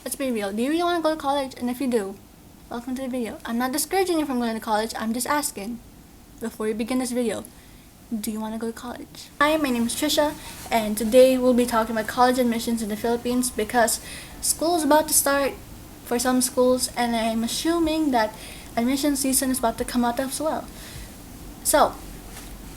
let's be real. Do you really want to go to college? And if you do, welcome to the video. I'm not discouraging you from going to college. I'm just asking, before you begin this video, do you want to go to college? Hi, my name is Trisha, and today we'll be talking about college admissions in the Philippines because school is about to start for some schools, and I'm assuming that admission season is about to come out as well. So,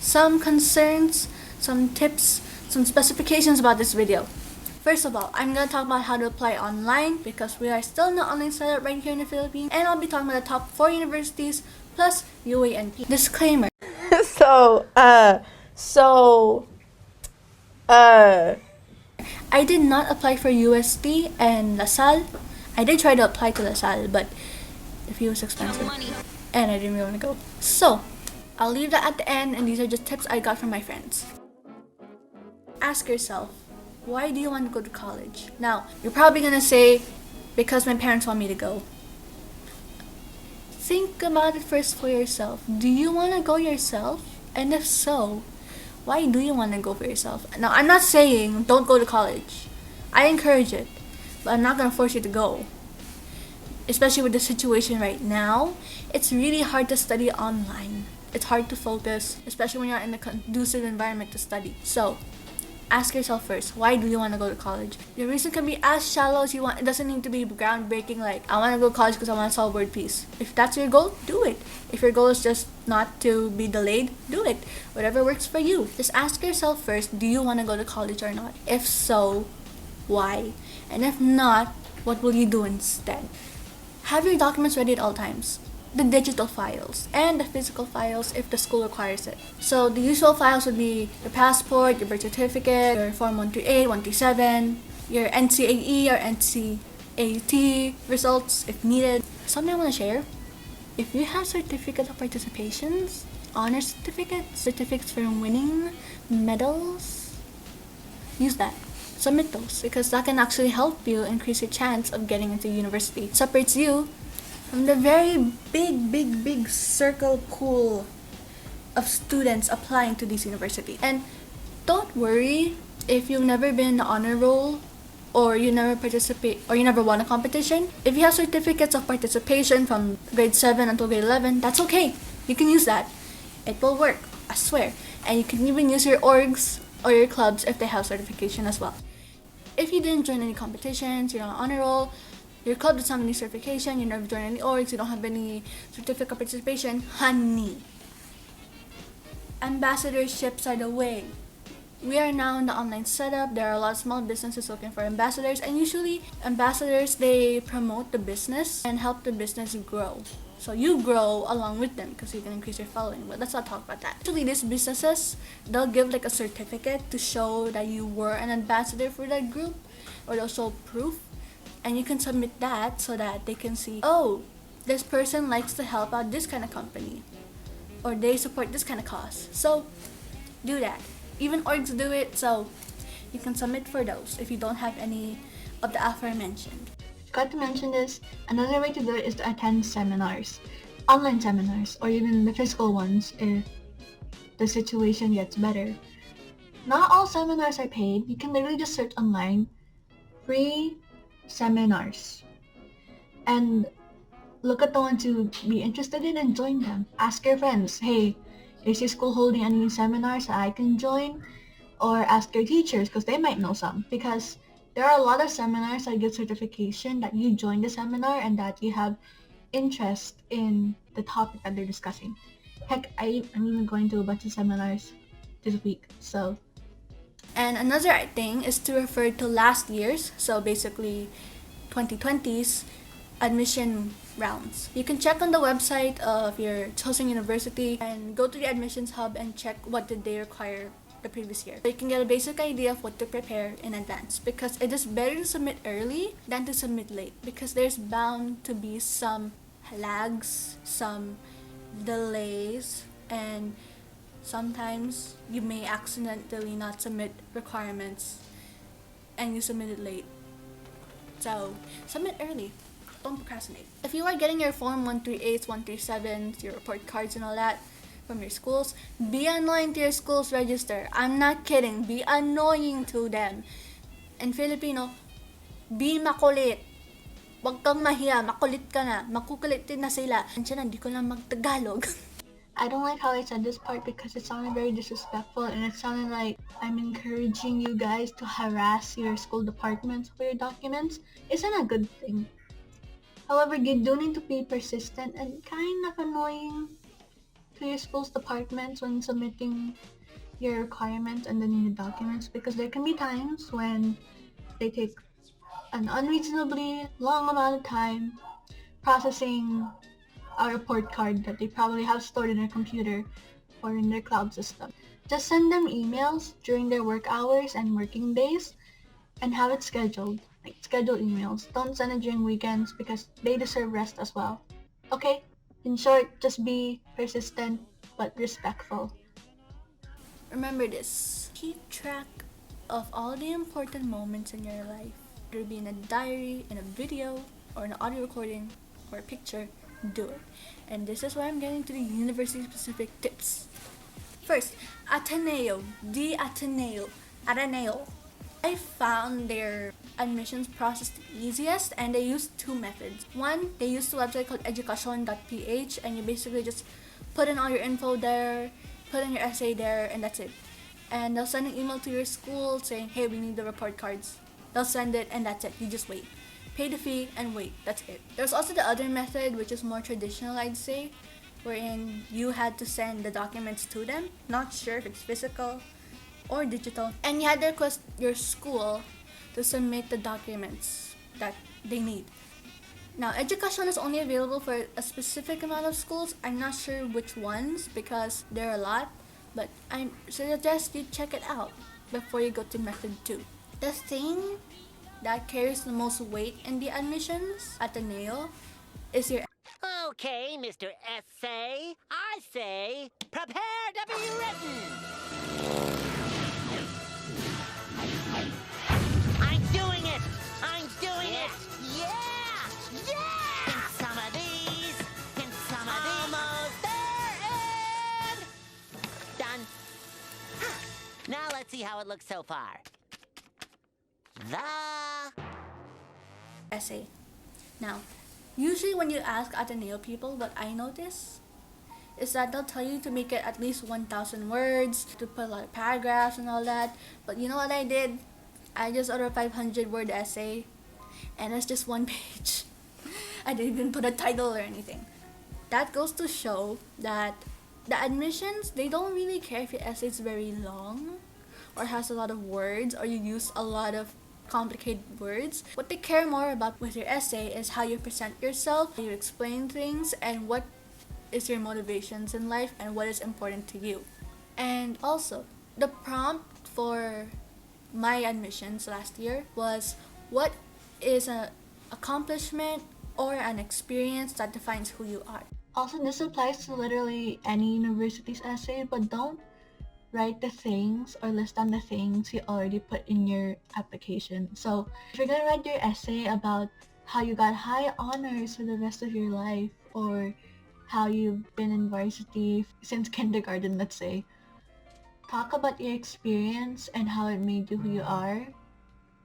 some concerns, some tips, some specifications about this video. First of all, I'm going to talk about how to apply online because we are still in the online setup right here in the Philippines, and I'll be talking about the top 4 universities plus UA&P. Disclaimer. I did not apply for UST and LaSalle. I did try to apply to LaSalle, but the fee was expensive, and I didn't really want to go. So, I'll leave that at the end, and these are just tips I got from my friends. Ask yourself, why do you want to go to college? Now, you're probably gonna say, because my parents want me to go. Think about it first for yourself. Do you want to go yourself? And if so, why do you want to go for yourself? Now, I'm not saying don't go to college. I encourage it, but I'm not gonna force you to go. Especially with the situation right now, it's really hard to study online. It's hard to focus, especially when you're in a conducive environment to study. So, ask yourself first, why do you want to go to college? Your reason can be as shallow as you want. It doesn't need to be groundbreaking like, I want to go to college because I want to solve word peace. If that's your goal, do it. If your goal is just not to be delayed, do it. Whatever works for you. Just ask yourself first, do you want to go to college or not? If so, why? And if not, what will you do instead? Have your documents ready at all times. The digital files and the physical files if the school requires it. So the usual files would be your passport, your birth certificate, your Form 138, 137, your NCAE or NCAT results if needed. Something I want to share. If you have certificates of participations, honor certificates, certificates for winning, medals, use that. Submit those because that can actually help you increase your chance of getting into university. It separates you from the very big circle pool of students applying to this university. And don't worry if you've never been in the honor roll or you never participate or you never won a competition. If you have certificates of participation from grade 7 until grade 11, that's okay. You can use that. It will work, I swear. And you can even use your orgs or your clubs if they have certification as well. If you didn't join any competitions, you're on honor roll, your club doesn't have any certification, you never joined any orgs, you don't have any certificate of participation, honey, ambassadorships are the way. We are now in the online setup. There are a lot of small businesses looking for ambassadors, and usually ambassadors, they promote the business and help the business grow. So you grow along with them because you can increase your following. But let's not talk about that. Actually, these businesses, they'll give like a certificate to show that you were an ambassador for that group, or they'll show proof. And you can submit that so that they can see, oh, this person likes to help out this kind of company, or they support this kind of cause. So do that. Even orgs do it, so you can submit for those if you don't have any of the aforementioned. Forgot to mention this, another way to do it is to attend seminars, online seminars, or even the physical ones if the situation gets better. Not all seminars are paid. You can literally just search online, free seminars, and look at the ones you'd be interested in and join them. Ask your friends, hey, is your school holding any seminars that I can join? Or ask your teachers because they might know some, because there are a lot of seminars that give certification that you join the seminar and that you have interest in the topic that they're discussing. Heck, I'm even going to a bunch of seminars this week, so. And another thing is to refer to last year's, so basically 2020's admission rounds. You can check on the website of your chosen university and go to the admissions hub and check what did they require the previous year. So you can get a basic idea of what to prepare in advance, because it is better to submit early than to submit late, because there's bound to be some lags, some delays, and sometimes you may accidentally not submit requirements and you submit it late. So submit early. Don't procrastinate. If you are getting your Form 138s, 137s, your report cards and all that from your schools, be annoying to your school's register. I'm not kidding. Be annoying to them. In Filipino, be makulit. Huwag kang mahiya, makulit ka na, makukulitin na sila. Andiyan na, hindi ko lang mag-Tagalog. I don't like how I said this part because it sounded very disrespectful and it sounded like I'm encouraging you guys to harass your school departments for your documents. Isn't a good thing. However, you do need to be persistent and kind of annoying to your school's departments when submitting your requirements and the needed documents because there can be times when they take an unreasonably long amount of time processing a report card that they probably have stored in their computer or in their cloud system. Just send them emails during their work hours and working days and have it scheduled. Like scheduled emails. Don't send it during weekends because they deserve rest as well. Okay? In short, just be persistent but respectful. Remember this. Keep track of all the important moments in your life. Whether it be in a diary, in a video, or an audio recording, or a picture, do it. And this is where I'm getting to the university-specific tips. First, Ateneo. Ateneo. I found their admissions process the easiest, and they use two methods. One, they use the website called education.ph, and you basically just put in all your info there, put in your essay there, and that's it. And they'll send an email to your school saying, hey, we need the report cards. They'll send it, and that's it. You just wait. Pay the fee and wait. That's it. There's also the other method, which is more traditional, I'd say, wherein you had to send the documents to them. Not sure if it's physical or digital. And you had to request your school to submit the documents that they need. Now, education is only available for a specific amount of schools. I'm not sure which ones because there are a lot, but I suggest you check it out before you go to method 2. The thing that carries the most weight in the admissions at the Ateneo is your Okay, Mr. Essay, I say, prepare to be written. I'm doing it! I'm doing it! Yeah! Yeah! In some of these, in some of almost there, and done. Now let's see how it looks so far. The essay. Now, usually when you ask Ateneo people, what I notice is that they'll tell you to make it at least 1,000 words, to put a lot of paragraphs and all that. But you know what I did? I just wrote a 500-word essay, and it's just one page. I didn't even put a title or anything. That goes to show that the admissions, they don't really care if your essay is very long or has a lot of words or you use a lot of complicated words. What they care more about with your essay is how you present yourself, how you explain things, and what is your motivations in life and what is important to you. And also, the prompt for my admissions last year was, what is an accomplishment or an experience that defines who you are? Also, this applies to literally any university's essay, but don't write the things or list down the things you already put in your application. So if you're gonna write your essay about how you got high honors for the rest of your life, or how you've been in varsity since kindergarten, let's say, talk about your experience and how it made you who you are,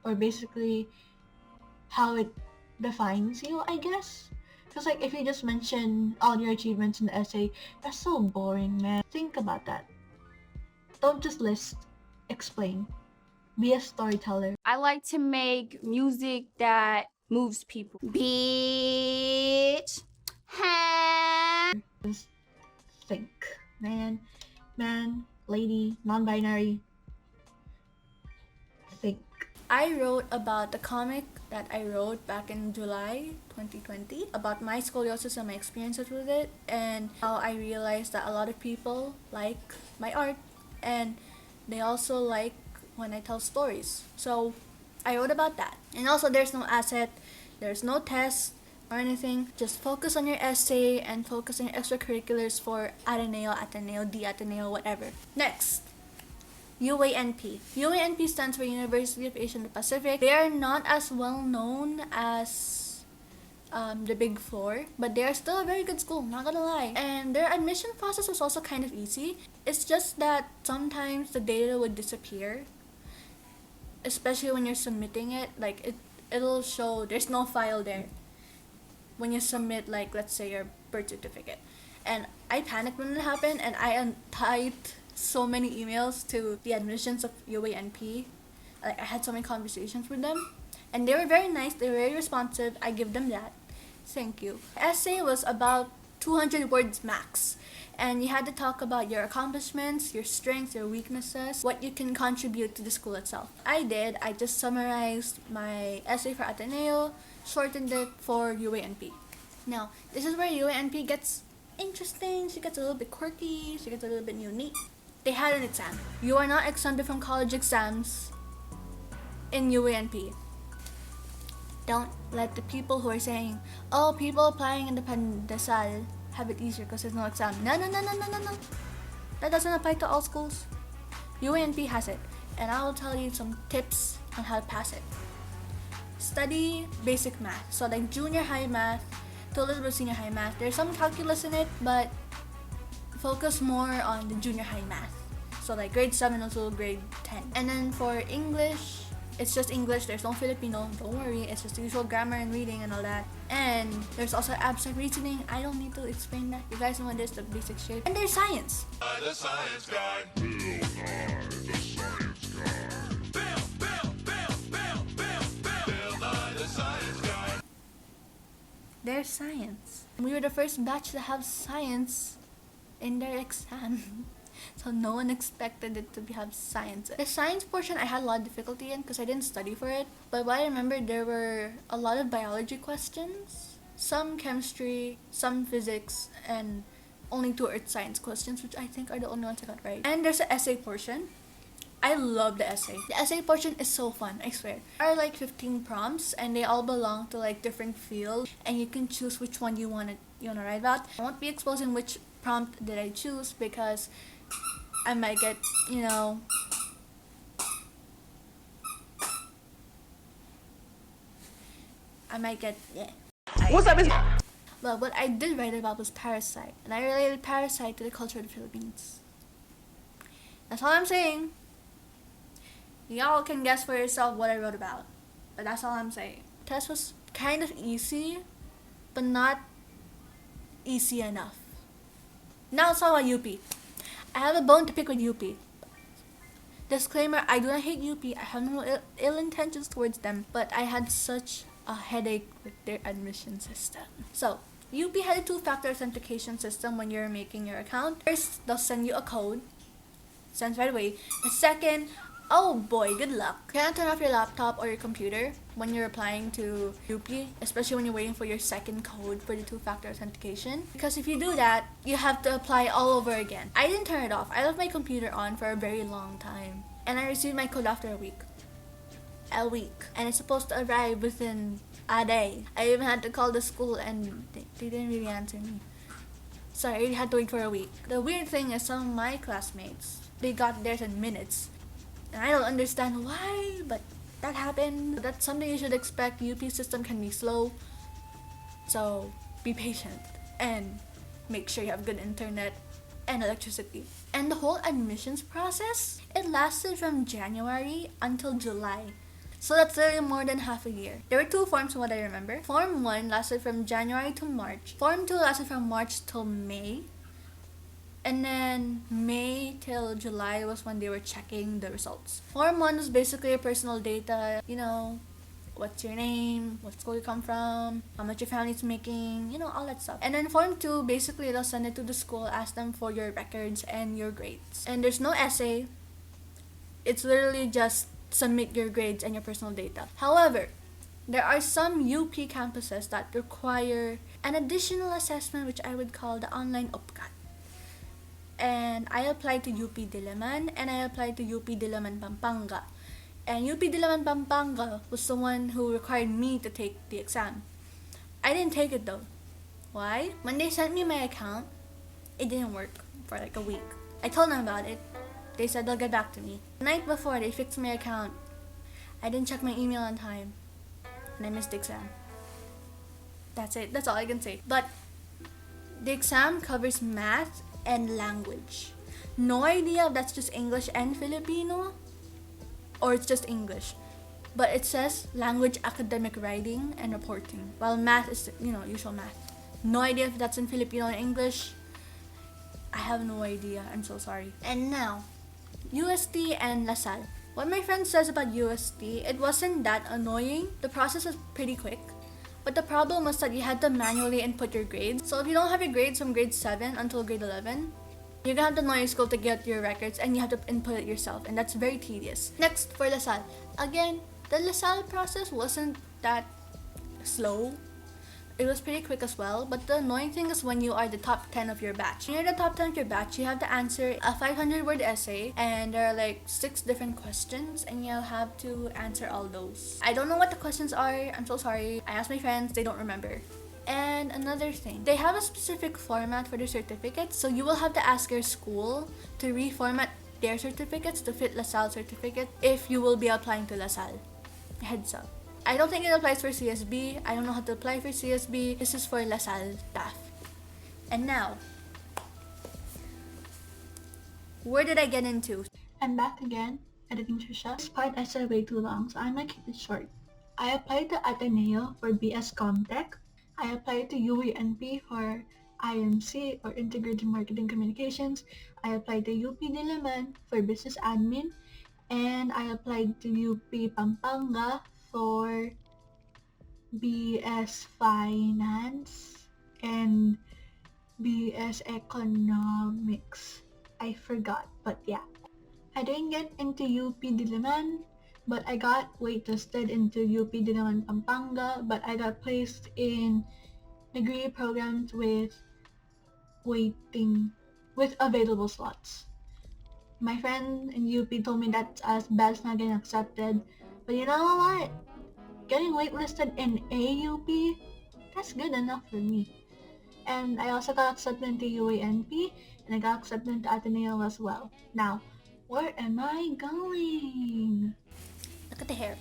or basically how it defines you, I guess. Because like if you just mention all your achievements in the essay, that's so boring, man. Think about that. Don't just list, explain. Be a storyteller. I like to make music that moves people. Bitch. Just think. Man, lady, non-binary. Think. I wrote about the comic that I wrote back in July 2020 about my scoliosis and my experiences with it, and how I realized that a lot of people like my art and they also like when I tell stories. So I wrote about that. And also, there's no asset, there's no test or anything. Just focus on your essay and focus on your extracurriculars for Ateneo, D Ateneo, whatever. Next, UA&P. UA&P stands for University of Asia and the Pacific. They are not as well known as the Big Four, but they are still a very good school, not gonna lie. And their admission process was also kind of easy. It's just that sometimes the data would disappear, especially when you're submitting it. Like it'll show there's no file there. when you submit, like, let's say your birth certificate. And I panicked when it happened, and I typed so many emails to the admissions of UA&P. Like, I had so many conversations with them, and they were very nice, they were very responsive. I give them that. Thank you. Essay was about 200 words max, and you had to talk about your accomplishments, your strengths, your weaknesses, what you can contribute to the school itself. I just summarized my essay for Ateneo, shortened it for UA&P. Now, this is where UA&P gets interesting. She gets a little bit quirky, she gets a little bit unique. They had an exam. You are not exempted from college exams in UA&P. Don't let the people who are saying, oh, people applying in the Pandesal have it easier because there's no exam. No. That doesn't apply to all schools. UA&P has it, and I will tell you some tips on how to pass it. Study basic math, so like junior high math to a little bit senior high math. There's some calculus in it, but focus more on the junior high math. So like grade 7 until grade 10. And then for English, it's just English. There's no Filipino. Don't worry. It's just the usual grammar and reading and all that. And there's also abstract reasoning. I don't need to explain that. You guys know what it is, the basic shape. And there's science. The science guy. The science guy. Bill, the science guy. There's science. We were the first batch to have science in their exam. So no one expected it to have science. The science portion I had a lot of difficulty in because I didn't study for it. But what I remember, there were a lot of biology questions, some chemistry, some physics, and only 2 earth science questions, which I think are the only ones I got right. And there's an essay portion. I love the essay. The essay portion is so fun, I swear. There are like 15 prompts, and they all belong to like different fields, and you can choose which one you wanna write about. I won't be exposing which prompt did I choose because I might get, What's up, Well, what I did write about was parasite, and I related parasite to the culture of the Philippines. That's all I'm saying. Y'all can guess for yourself what I wrote about, but that's all I'm saying. The test was kind of easy, but not easy enough. Now let's talk about UP. I have a bone to pick with UP. Disclaimer, I do not hate UP. I have no ill intentions towards them, but I had such a headache with their admission system. So, UP had a 2-factor authentication system when you're making your account. First, they'll send you a code. Sends right away. The second, oh boy, good luck. You cannot turn off your laptop or your computer when you're applying to UP, especially when you're waiting for your second code for the 2-factor authentication. Because if you do that, you have to apply all over again. I didn't turn it off. I left my computer on for a very long time. And I received my code after a week. And it's supposed to arrive within a day. I even had to call the school and they didn't really answer me. So I really had to wait for a week. The weird thing is some of my classmates, they got theirs in minutes. And I don't understand why, but that happened. That's something you should expect. UP system can be slow. So be patient and make sure you have good internet and electricity. And the whole admissions process, it lasted from January until July. So that's literally more than half a year. There were 2 forms from what I remember. Form 1 lasted from January to March. Form 2 lasted from March till May. And then May till July was when they were checking the results. Form 1 was basically your personal data, what's your name, what school you come from, how much your family's making, all that stuff. And then Form 2, basically they'll send it to the school, ask them for your records and your grades. And there's no essay. It's literally just submit your grades and your personal data. However, there are some UP campuses that require an additional assessment, which I would call the online UPCAT. And I applied to UP Diliman and I applied to UP Diliman Pampanga. And UP Diliman Pampanga was the one who required me to take the exam. I didn't take it though. Why? When they sent me my account, it didn't work for like a week. I told them about it. They said they'll get back to me. The night before they fixed my account, I didn't check my email on time. And I missed the exam. That's it. That's all I can say. But the exam covers math and language. No idea if that's just English and Filipino or it's just English. but it says language, academic writing, and reporting. While math is, usual math. No idea if that's in Filipino or English. I have no idea. I'm so sorry. And now, UST and LaSalle. What my friend says about UST, it wasn't that annoying. The process was pretty quick. But the problem was that you had to manually input your grades. So if you don't have your grades from grade 7 until grade 11, you're gonna have to know your school to get your records and you have to input it yourself, and that's very tedious. Next, for LaSalle. Again, the LaSalle process wasn't that slow. It was pretty quick as well, but the annoying thing is when you are the top 10 of your batch. When you're the top 10 of your batch, you have to answer a 500-word essay, and there are like 6 different questions, and you have to answer all those. I don't know what the questions are. I'm so sorry. I asked my friends. They don't remember. And another thing, they have a specific format for their certificates, so you will have to ask your school to reformat their certificates to fit LaSalle certificate if you will be applying to LaSalle. Heads up. I don't think it applies for CSB. I don't know how to apply for CSB. This is for LaSalle staff. And now, where did I get into? I'm back again, editing Trisha. This part I said way too long, so I'm gonna keep it short. I applied to Ateneo for BS Comtech. I applied to UA&P for IMC or Integrated Marketing Communications. I applied to UP Diliman for Business Admin. And I applied to UP Pampanga for BS Finance and BS Economics. I forgot, but yeah. I didn't get into UP Diliman, but I got waitlisted into UP Diliman Pampanga, but I got placed in degree programs with available slots. My friend in UP told me that as bad's not getting accepted, but you know what? Getting waitlisted in AUP, that's good enough for me. And I also got accepted into UA&P, and I got accepted into Ateneo as well. Now, where am I going? Look at the hair.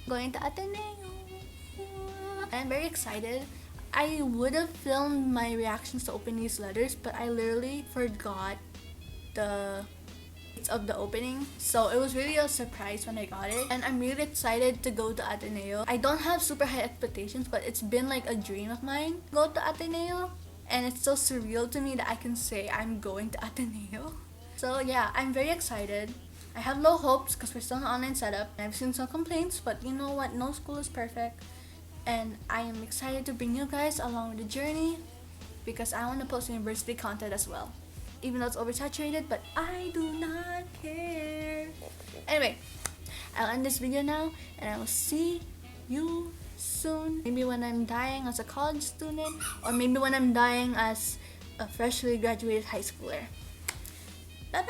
Going to Ateneo. I'm very excited. I would have filmed my reactions to open these letters, but I literally forgot the of the opening, so it was really a surprise when I got it, and I'm really excited to go to Ateneo. I don't have super high expectations, but it's been like a dream of mine to go to Ateneo, and it's so surreal to me that I can say I'm going to Ateneo. So yeah, I'm very excited. I have low hopes because we're still in online setup. I've seen some complaints, but you know what? No school is perfect, and I am excited to bring you guys along the journey because I want to post university content as well. Even though it's oversaturated, but I do not care. Anyway, I'll end this video now, and I will see you soon. Maybe when I'm dying as a college student, or maybe when I'm dying as a freshly graduated high schooler. Bye-bye!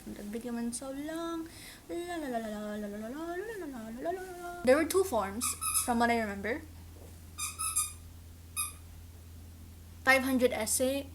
The video went so long. There were 2 forms, from what I remember. 500 essay.